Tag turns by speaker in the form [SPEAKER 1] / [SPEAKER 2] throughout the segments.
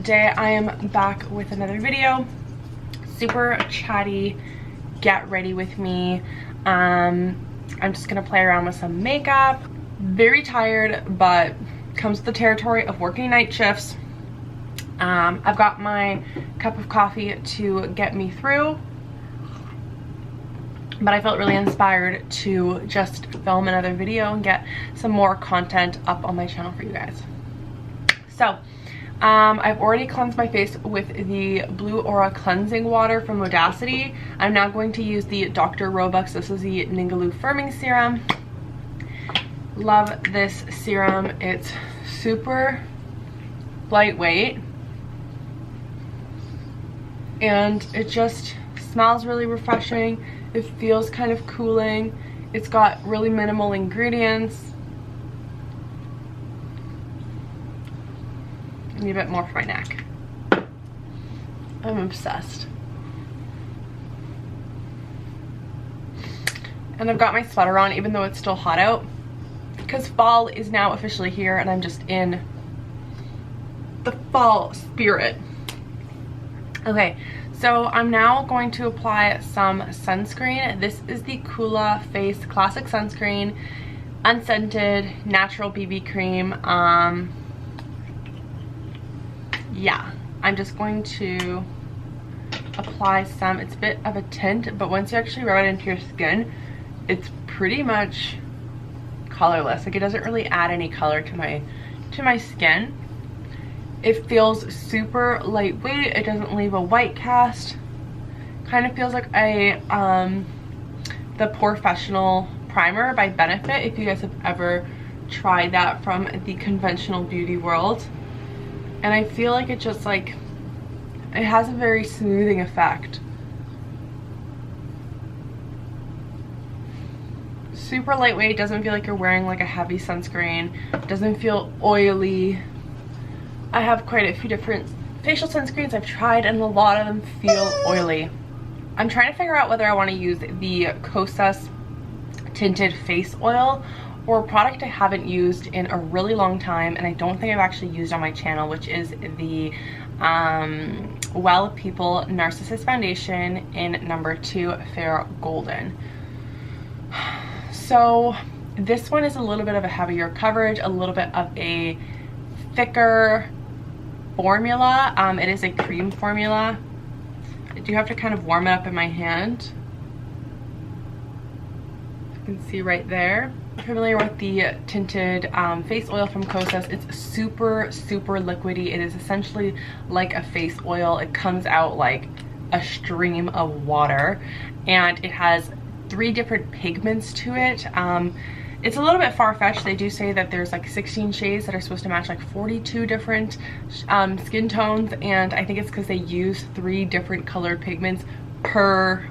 [SPEAKER 1] today I am back with another video. Super chatty, get ready with me. I'm just gonna play around with some makeup. Very tired, but comes with the territory of working night shifts. I've got my cup of coffee to get me through, but I felt really inspired to just film another video and get some more content up on my channel for you guys. So I've already cleansed my face with the Blue Aura cleansing water from Modacity. I'm now going to use the Dr. Robux. This is the Ningaloo firming serum. Love this serum. It's super lightweight and it just smells really refreshing. It feels kind of cooling. It's got really minimal ingredients. I need a bit more for my neck. I'm obsessed. And I've got my sweater on even though it's still hot out, because fall is now officially here and I'm just in the fall spirit. Okay, so I'm now going to apply some sunscreen. This is the Kula Face Classic Sunscreen, unscented, natural BB cream. Yeah, I'm just going to apply some. It's a bit of a tint, but once you actually rub it into your skin, it's pretty much colorless. Like, it doesn't really add any color to my skin. It feels super lightweight. It doesn't leave a white cast. Kind of feels like a the Porefessional primer by Benefit, if you guys have ever tried that from the conventional beauty world. And I feel like it just like, it has a very smoothing effect. Super lightweight, doesn't feel like you're wearing like a heavy sunscreen, doesn't feel oily. I have quite a few different facial sunscreens I've tried and a lot of them feel oily. I'm trying to figure out whether I want to use the Kosas tinted face oil or a product I haven't used in a really long time and I don't think I've actually used on my channel, which is the WL People Narcissus Foundation in number 2 Fair Golden. So this one is a little bit of a heavier coverage, a little bit of a thicker formula. It is a cream formula. I do have to kind of warm it up in my hand. You can see right there. If you're familiar with the tinted face oil from Kosas, it's super liquidy. It is essentially like a face oil. It comes out like a stream of water and it has 3 different pigments to it. It's a little bit far-fetched. They do say that there's like 16 shades that are supposed to match like 42 different skin tones, and I think it's because they use 3 different colored pigments per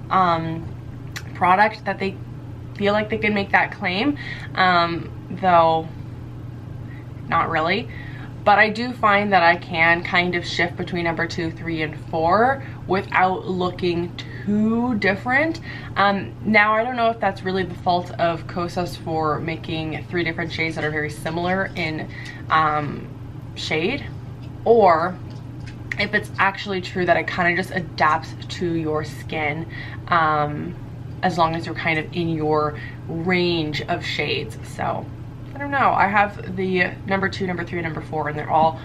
[SPEAKER 1] product that they feel like they can make that claim, though not really. But I do find that I can kind of shift between number 2, 3, and 4 without looking too different. Now I don't know if that's really the fault of Kosas for making 3 different shades that are very similar in shade, or if it's actually true that it kind of just adapts to your skin, as long as you're kind of in your range of shades. So I don't know. I have the number 2, number 3, and number 4, and they're all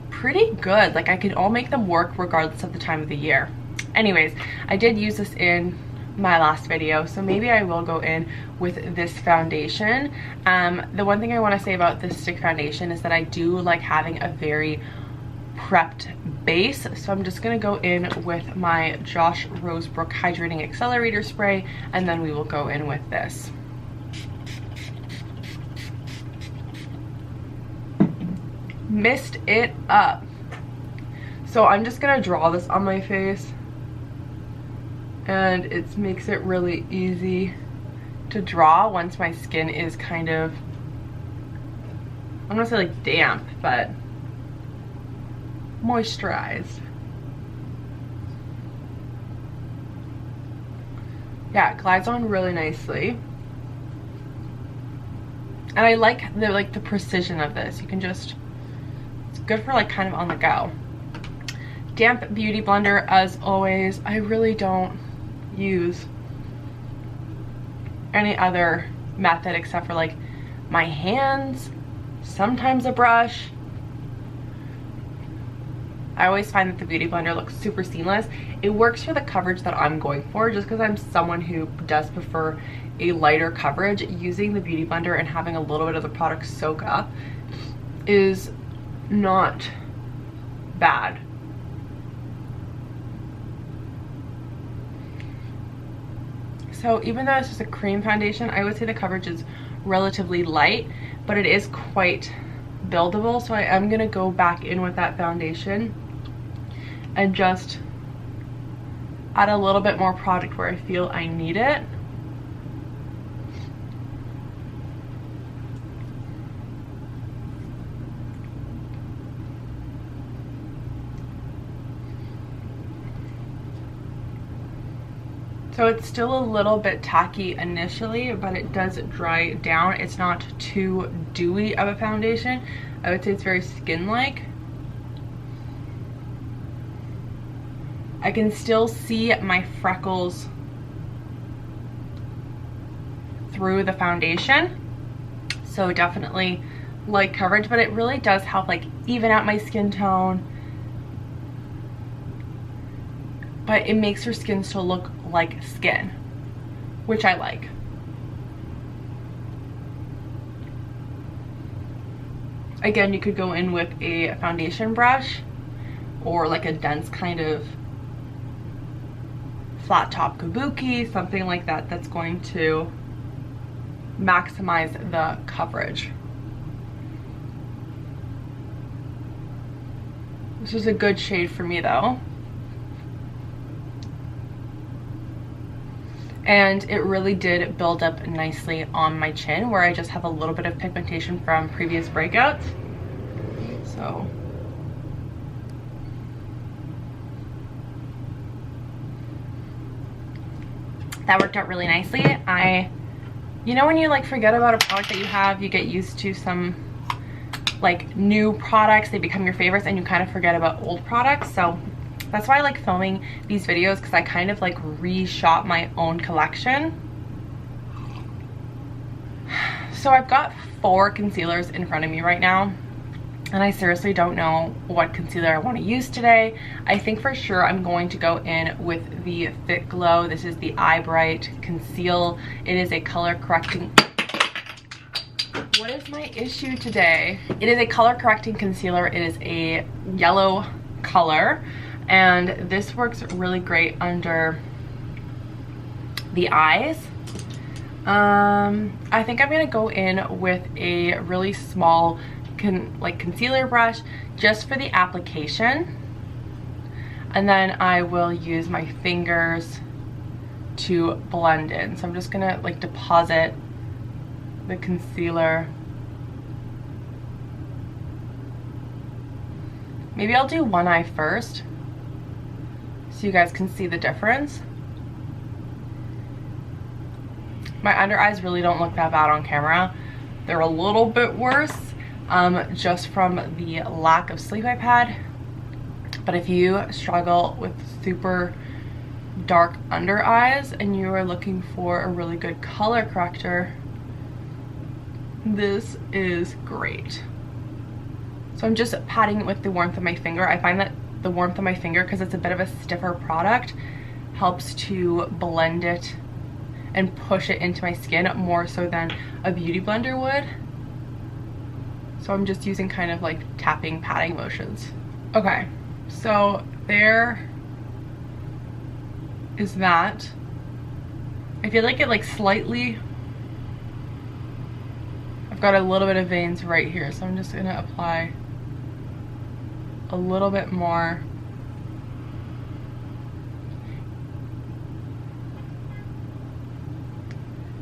[SPEAKER 1] pretty good. Like, I can all make them work regardless of the time of the year. Anyways, I did use this in my last video, so maybe I will go in with this foundation. The one thing I want to say about this stick foundation is that I do like having a very prepped base, so I'm just going to go in with my Josh Rosebrook Hydrating Accelerator Spray, and then we will go in with this. Missed it up. So I'm just gonna draw this on my face, and it makes it really easy to draw once my skin is kind of, I'm gonna say like damp, but moisturized. Yeah, it glides on really nicely. And I like the precision of this. You can just, it's good for like kind of on the go. damp beauty blender as always. I really don't use any other method except for like my hands, sometimes a brush. I always find that the beauty blender looks super seamless. It works for the coverage that I'm going for, just because I'm someone who does prefer a lighter coverage. Using the beauty blender and having a little bit of the product soak up is not bad. So even though it's just a cream foundation, I would say the coverage is relatively light, but it is quite buildable. So I am going to go back in with that foundation and just add a little bit more product where I feel I need it. So it's still a little bit tacky initially, but it does dry down. It's not too dewy of a foundation. I would say it's very skin-like. I can still see my freckles through the foundation. So definitely light coverage, but it really does help like even out my skin tone. But it makes your skin still look like skin, which I like. Again, you could go in with a foundation brush or like a dense kind of flat top kabuki, something like that, that's going to maximize the coverage. This is a good shade for me though. And it really did build up nicely on my chin where I just have a little bit of pigmentation from previous breakouts. So that worked out really nicely. You know when you like forget about a product that you have, you get used to some like new products, they become your favorites and you kind of forget about old products. So that's why I like filming these videos, because I kind of like reshot my own collection. So I've got 4 concealers in front of me right now, and I seriously don't know what concealer I want to use today. I think for sure I'm going to go in with the Fitglow. This is the Bright Conceal. It is a color correcting... What is my issue today? It is a color correcting concealer. It is a yellow color. And this works really great under the eyes. I think I'm gonna go in with a really small concealer brush just for the application. And then I will use my fingers to blend in. So I'm just gonna like deposit the concealer. Maybe I'll do one eye first, so you guys can see the difference. My under eyes really don't look that bad on camera. They're a little bit worse just from the lack of sleep I've had. But if you struggle with super dark under eyes and you are looking for a really good color corrector, this is great. So I'm just patting it with the warmth of my finger. I find that the warmth of my finger, because it's a bit of a stiffer product, helps to blend it and push it into my skin more so than a beauty blender would. So I'm just using kind of like tapping, patting motions. Okay, so there is that. I feel like it like slightly, I've got a little bit of veins right here, so I'm just gonna apply a little bit more.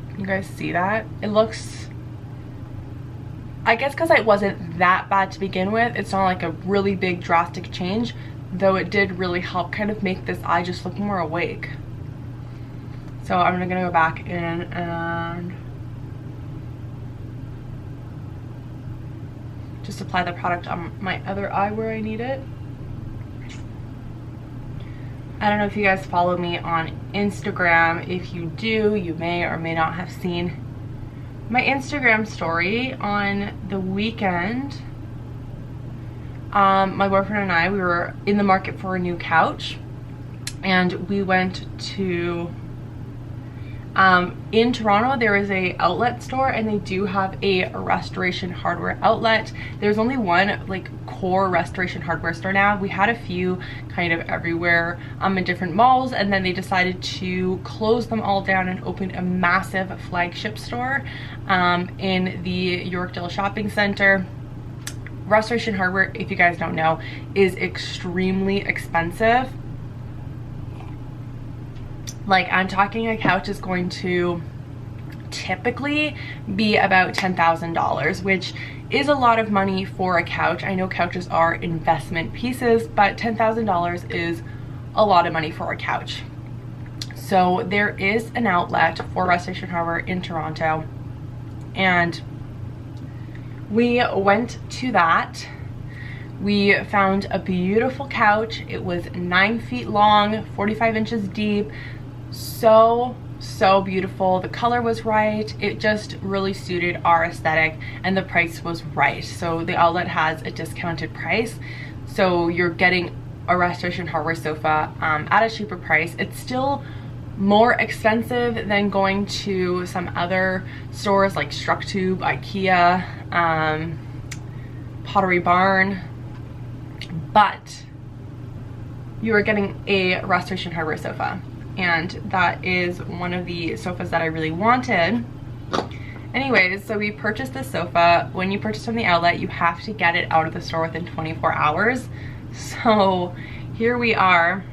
[SPEAKER 1] Can you guys see that? It looks, I guess because it wasn't that bad to begin with, it's not like a really big drastic change, though it did really help kind of make this eye just look more awake. So I'm gonna go back in and just apply the product on my other eye where I need it. I don't know if you guys follow me on Instagram. If you do, you may or may not have seen my Instagram story on the weekend. My boyfriend and I, we were in the market for a new couch, and we went to in Toronto. There is a outlet store, and they do have a restoration hardware outlet. There's only one like core restoration hardware store now. We had a few kind of everywhere in different malls, and then they decided to close them all down and open a massive flagship store in the Yorkdale shopping center. Restoration hardware, if you guys don't know, is extremely expensive. Like, I'm talking a couch is going to typically be about $10,000, which is a lot of money for a couch. I know couches are investment pieces, but $10,000 is a lot of money for a couch. So there is an outlet for restoration hardware in Toronto, and we went to that. We found a beautiful couch. It was 9 feet long, 45 inches deep. So beautiful. The color was right. It just really suited our aesthetic, and the price was right. So the outlet has a discounted price, so you're getting a restoration hardware sofa at a cheaper price. It's still more expensive than going to some other stores like Structube, Ikea, Pottery Barn, but you are getting a restoration hardware sofa, and that is one of the sofas that I really wanted. Anyways, so we purchased this sofa. When you purchase from the outlet, you have to get it out of the store within 24 hours. So here we are,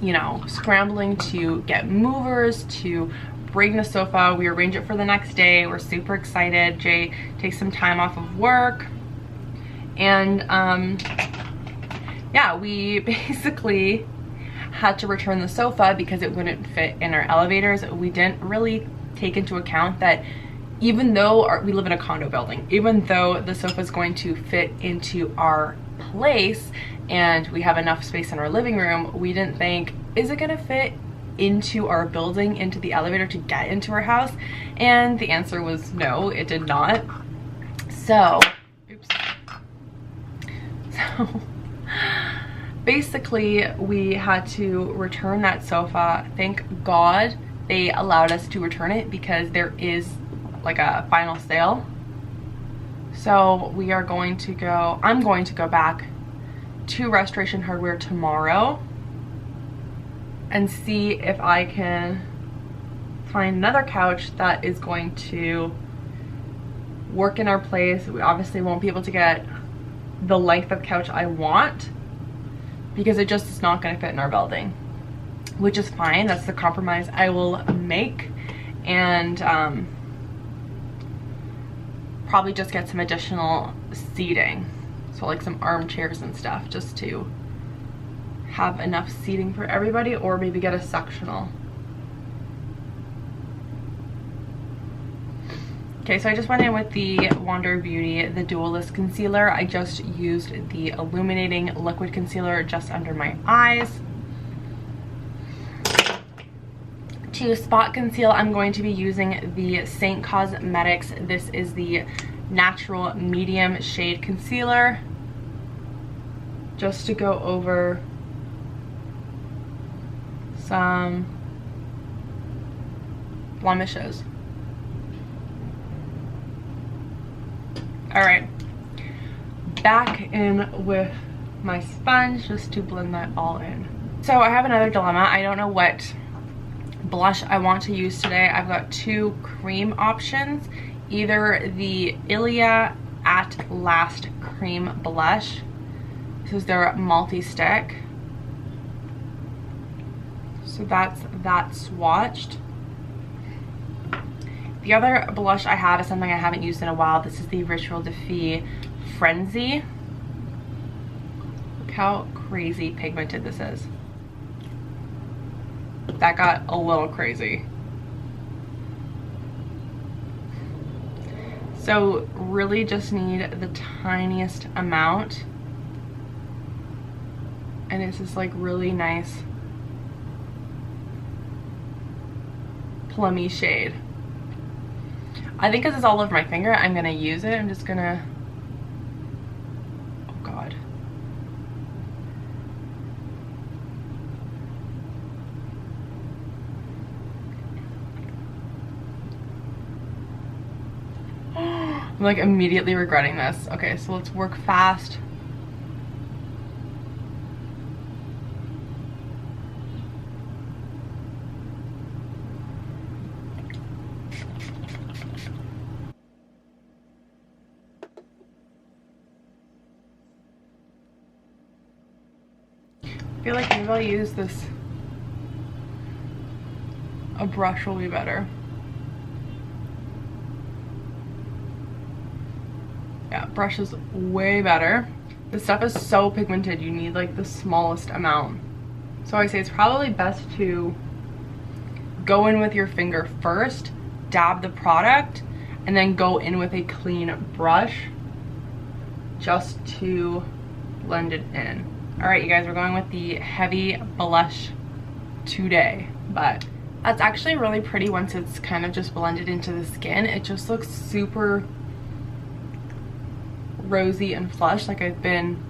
[SPEAKER 1] you know, scrambling to get movers to bring the sofa. We arrange it for the next day. We're super excited. Jay takes some time off of work, and yeah, we basically had to return the sofa because it wouldn't fit in our elevators. We didn't really take into account that even though we live in a condo building, even though the sofa is going to fit into our place and we have enough space in our living room, we didn't think, is it gonna fit into our building, into the elevator to get into our house? And the answer was no, it did not. So, oops. So basically we had to return that sofa. Thank God they allowed us to return it because there is like a final sale. So we are going to go, I'm going to go back to Restoration Hardware tomorrow and see if I can find another couch that is going to work in our place. We obviously won't be able to get the length of couch I want because it just is not going to fit in our building, which is fine. That's the compromise I will make, and probably just get some additional seating, so like some armchairs and stuff, just to have enough seating for everybody, or maybe get a sectional. Okay, so I just went in with the Wander Beauty, the Dualist Concealer. I just used the illuminating liquid concealer just under my eyes. To spot conceal, I'm going to be using the Saint Cosmetics. This is the natural medium shade concealer, just to go over some blemishes. All right, back in with my sponge just to blend that all in. So I have another dilemma. I don't know what blush I want to use today. I've got two cream options, either the Ilia At Last Cream Blush. This is their multi-stick. So that's that swatched. The other blush I have is something I haven't used in a while. This is the Ritual Defy Frenzy. Look how crazy pigmented this is. That got a little crazy. So really just need the tiniest amount. And it's this like really nice plummy shade. I think because it's all over my finger, I'm gonna use it. I'm just gonna, oh God. I'm like immediately regretting this. Okay, so let's work fast. I feel like maybe I'll use this, a brush will be better. Yeah, brush is way better. This stuff is so pigmented, you need like the smallest amount. So I say it's probably best to go in with your finger first, dab the product, and then go in with a clean brush just to blend it in. All right, you guys, we're going with the heavy blush today, but that's actually really pretty once it's kind of just blended into the skin. It just looks super rosy and flush, like I've been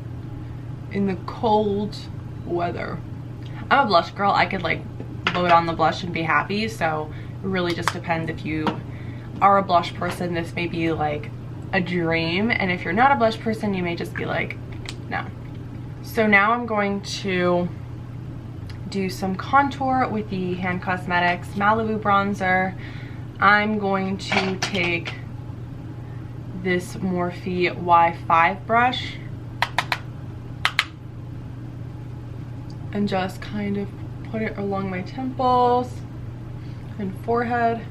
[SPEAKER 1] in the cold weather. I'm a blush girl. I could like load on the blush and be happy, so it really just depends. If you are a blush person, this may be like a dream, and if you're not a blush person, you may just be like, no. So now I'm going to do some contour with the Hand Cosmetics Malibu bronzer. I'm going to take this Morphe Y5 brush and just kind of put it along my temples and forehead.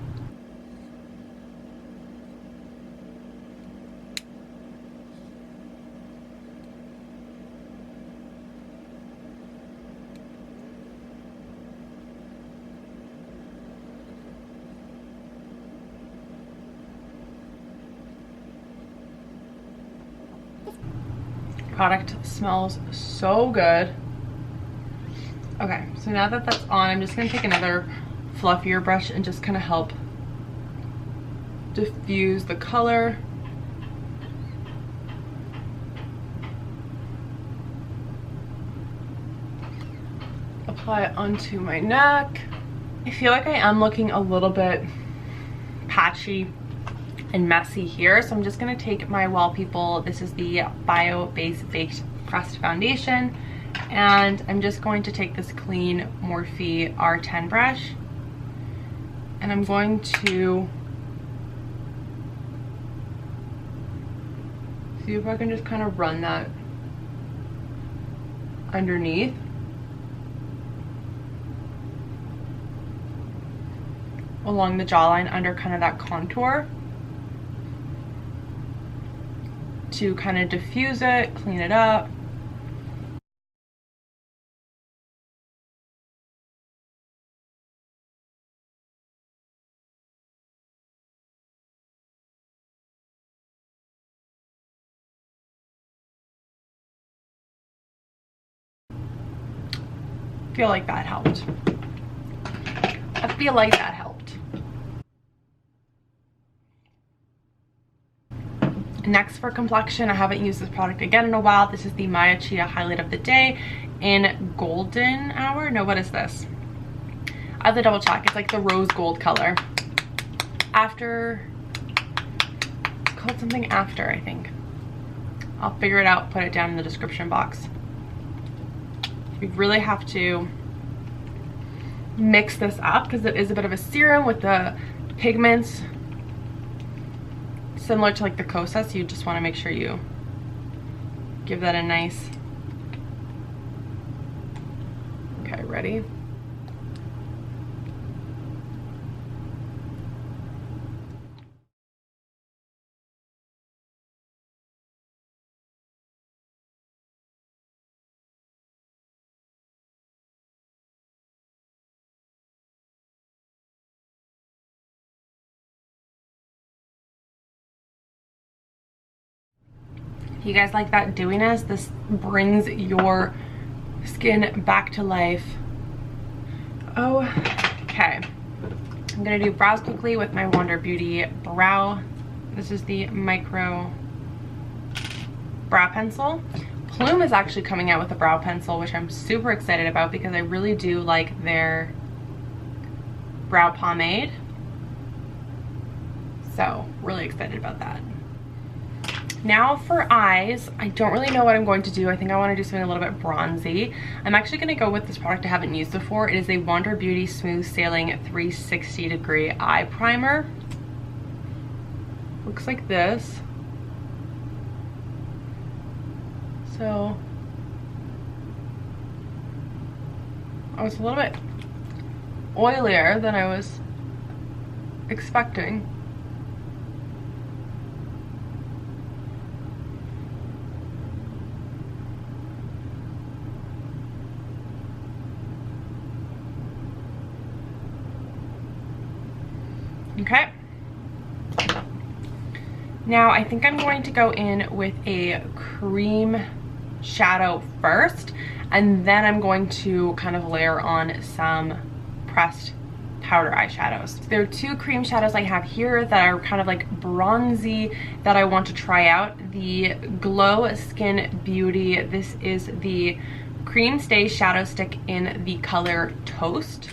[SPEAKER 1] Product smells so good. Okay, so now that that's on, I'm just gonna take another fluffier brush and just kind of help diffuse the color. Apply it onto my neck. I feel like I am looking a little bit patchy and messy here, so I'm just gonna take my Well People, this is the Bio Base Baked Crust Foundation, and I'm just going to take this clean Morphe R10 brush, and I'm going to see if I can just kind of run that underneath. Along the jawline under kind of that contour, to kind of diffuse it, clean it up. I feel like that helped. I feel like that helped. Next, for complexion, I haven't used this product again in a while. This is the Maya Chia Highlight of the Day in Golden Hour. No, what is this? I have to double check. It's like the rose gold color. After, it's called something After, I think. I'll figure it out, put it down in the description box. You really have to mix this up because it is a bit of a serum with the pigments. Similar to like the Kosas, so you just want to make sure you give that a nice, okay, ready? You guys like that dewiness? This brings your skin back to life. Okay, I'm gonna do brows quickly with my Wander Beauty brow. This is the micro brow pencil. Plume is actually coming out with a brow pencil, which I'm super excited about because I really do like their brow pomade. So really excited about that. Now for eyes, I don't really know what I'm going to do. I think I want to do something a little bit bronzy. I'm actually going to go with this product I haven't used before. It is a Wander Beauty Smooth Sailing 360 Degree Eye Primer. Looks like this. So, I was a little bit oilier than I was expecting. Okay. Now I think I'm going to go in with a cream shadow first, and then I'm going to kind of layer on some pressed powder eyeshadows. So there are two cream shadows I have here that are kind of like bronzy that I want to try out. The Glow Skin Beauty, this is the Cream Stay Shadow Stick in the color Toast.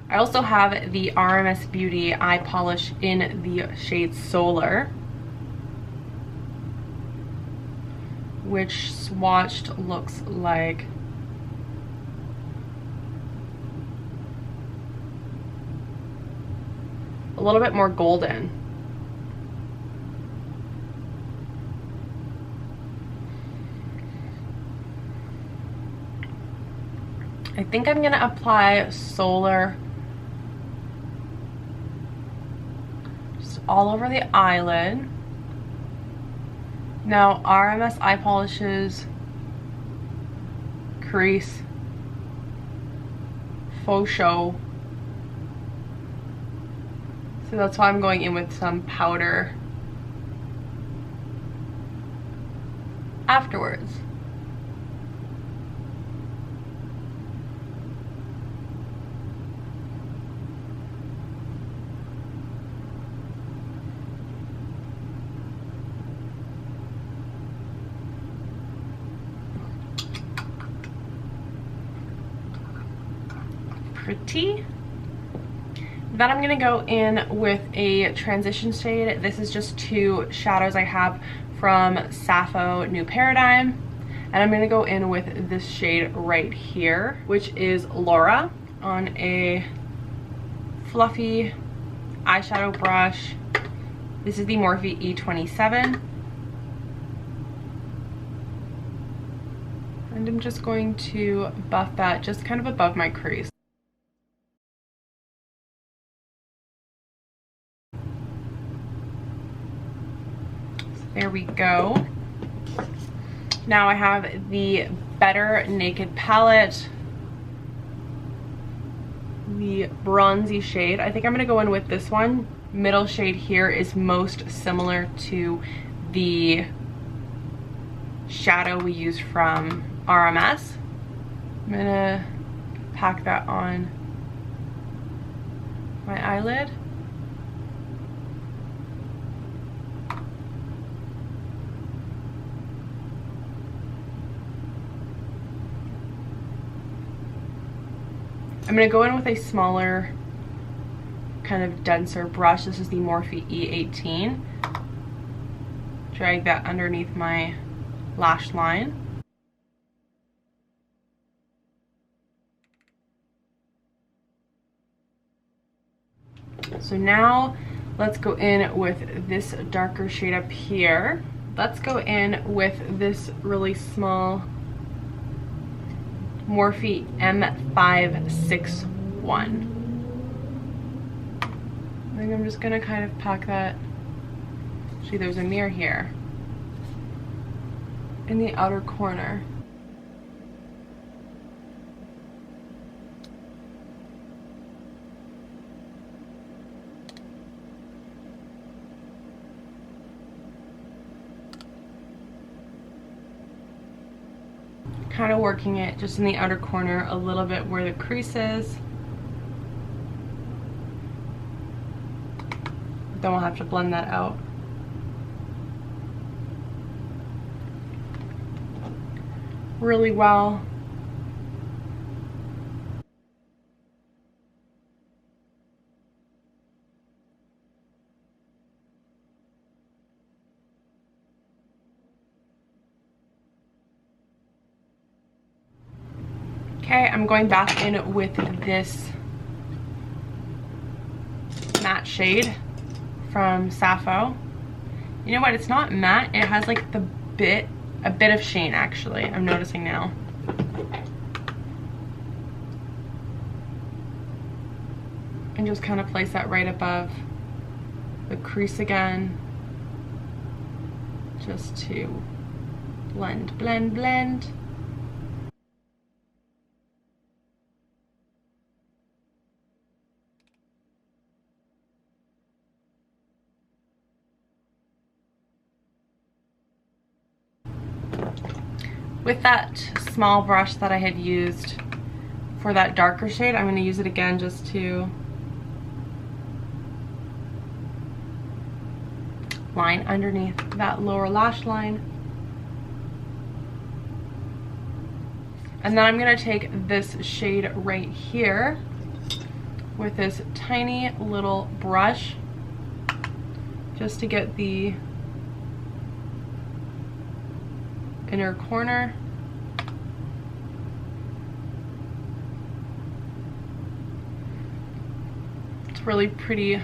[SPEAKER 1] I also have the RMS Beauty eye polish in the shade Solar, which swatched looks like a little bit more golden. I think I'm gonna apply Solar just all over the eyelid. Now RMS eye polishes, crease, faux show. So that's why I'm going in with some powder afterwards. Pretty. Then I'm gonna go in with a transition shade. This is just two shadows I have from Sappho New Paradigm, and I'm gonna go in with this shade right here, which is Laura, on a fluffy eyeshadow brush. This is the Morphe E27, and I'm just going to buff that just kind of above my crease. There we go. Now I have the Better Naked palette, the bronzy shade. I think I'm gonna go in with this one. Middle shade here is most similar to the shadow we used from RMS. I'm gonna pack that on my eyelid. I'm gonna go in with a smaller, kind of denser brush. This is the Morphe E18. Drag that underneath my lash line. So now let's go in with this darker shade up here. Let's go in with this really small Morphe M561. I think I'm just gonna kind of pack that. See, there's a mirror here in the outer corner. kind of working it just in the outer corner a little bit where the crease is. Then we'll have to blend that out. Really well. Okay, I'm going back in with this matte shade from Sappho. You know what? It's not matte. It has like a bit of sheen actually. I'm noticing now. And just kind of place that right above the crease again, just to blend, blend, blend. With that small brush that I had used for that darker shade, I'm going to use it again just to line underneath that lower lash line. And then I'm going to take this shade right here with this tiny little brush just to get the inner corner. It's really pretty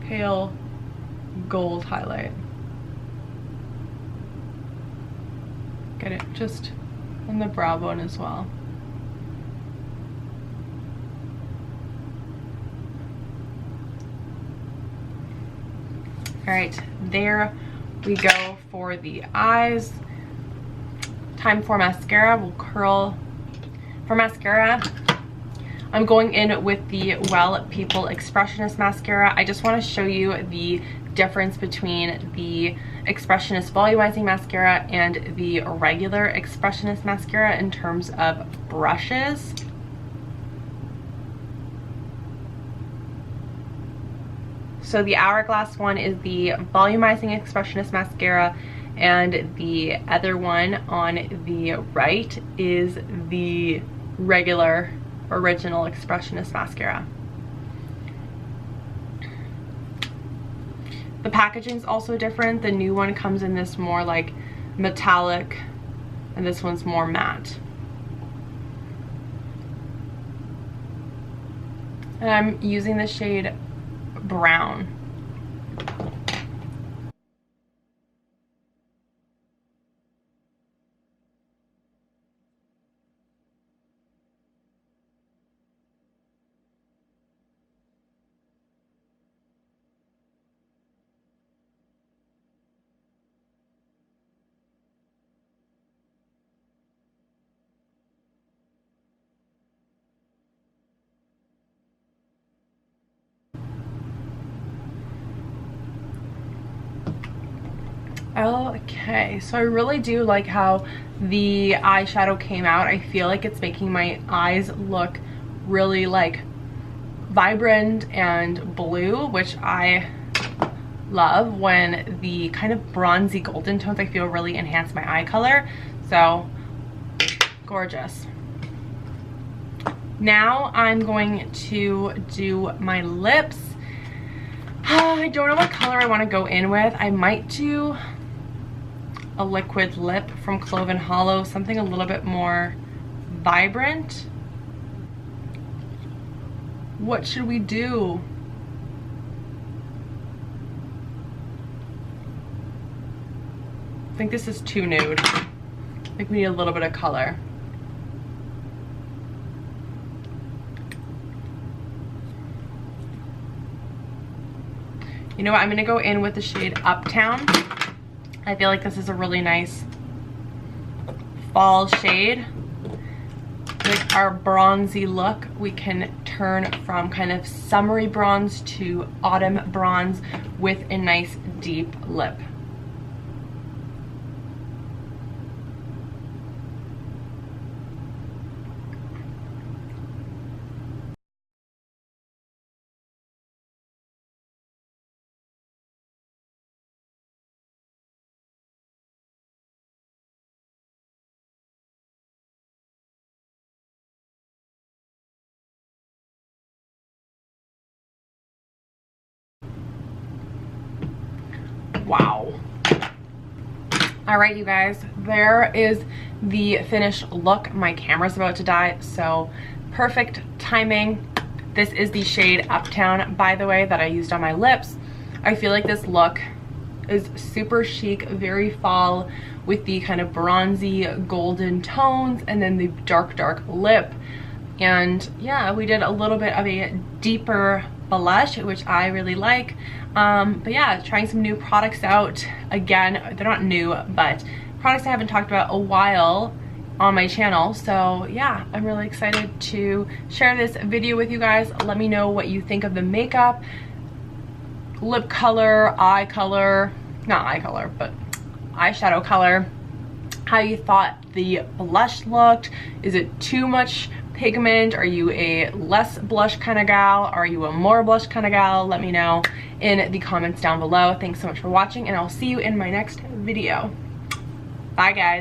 [SPEAKER 1] pale gold highlight. Get it just on the brow bone as well. All right, there we go for the eyes. Time for mascara. We'll curl. For mascara, I'm going in with the W3LL People Expressionist Mascara. I just want to show you the difference between the Expressionist Volumizing Mascara and the regular Expressionist Mascara in terms of brushes. So the Hourglass one is the Volumizing Expressionist Mascara, and the other one on the right is the regular original Expressionist Mascara. The packaging is also different. The new one comes in this more like metallic, and this one's more matte. And I'm using the shade Brown. Okay, so I really do like how the eyeshadow came out. I feel like it's making my eyes look really like vibrant and blue, which I love when the kind of bronzy golden tones I feel really enhance my eye color. So gorgeous. Now I'm going to do my lips. I don't know what color I want to go in with. I might do a liquid lip from Cloven Hollow, something a little bit more vibrant. What should we do? I think this is too nude. I think we need a little bit of color. You know what, I'm gonna go in with the shade Uptown. I feel like this is a really nice fall shade. With our bronzy look, we can turn from kind of summery bronze to autumn bronze with a nice deep lip. wow. All right, you guys, there is the finished look. My camera's about to die, so perfect timing. This is the shade Uptown, by the way, that I used on my lips. I feel like this look is super chic, very fall, with the kind of bronzy golden tones and then the dark lip. And yeah, we did a little bit of a deeper blush, which I really like. But yeah, trying some new products out. Again, they're not new, but products I haven't talked about a while on my channel. So yeah, I'm really excited to share this video with you guys. Let me know what you think of the makeup, lip color, eye color, not eye color, but eyeshadow color, how you thought the blush looked. Is it too much pigment? Are you a less blush kind of gal? Are you a more blush kind of gal? Let me know in the comments down below. Thanks so much for watching, and I'll see you in my next video. Bye, guys.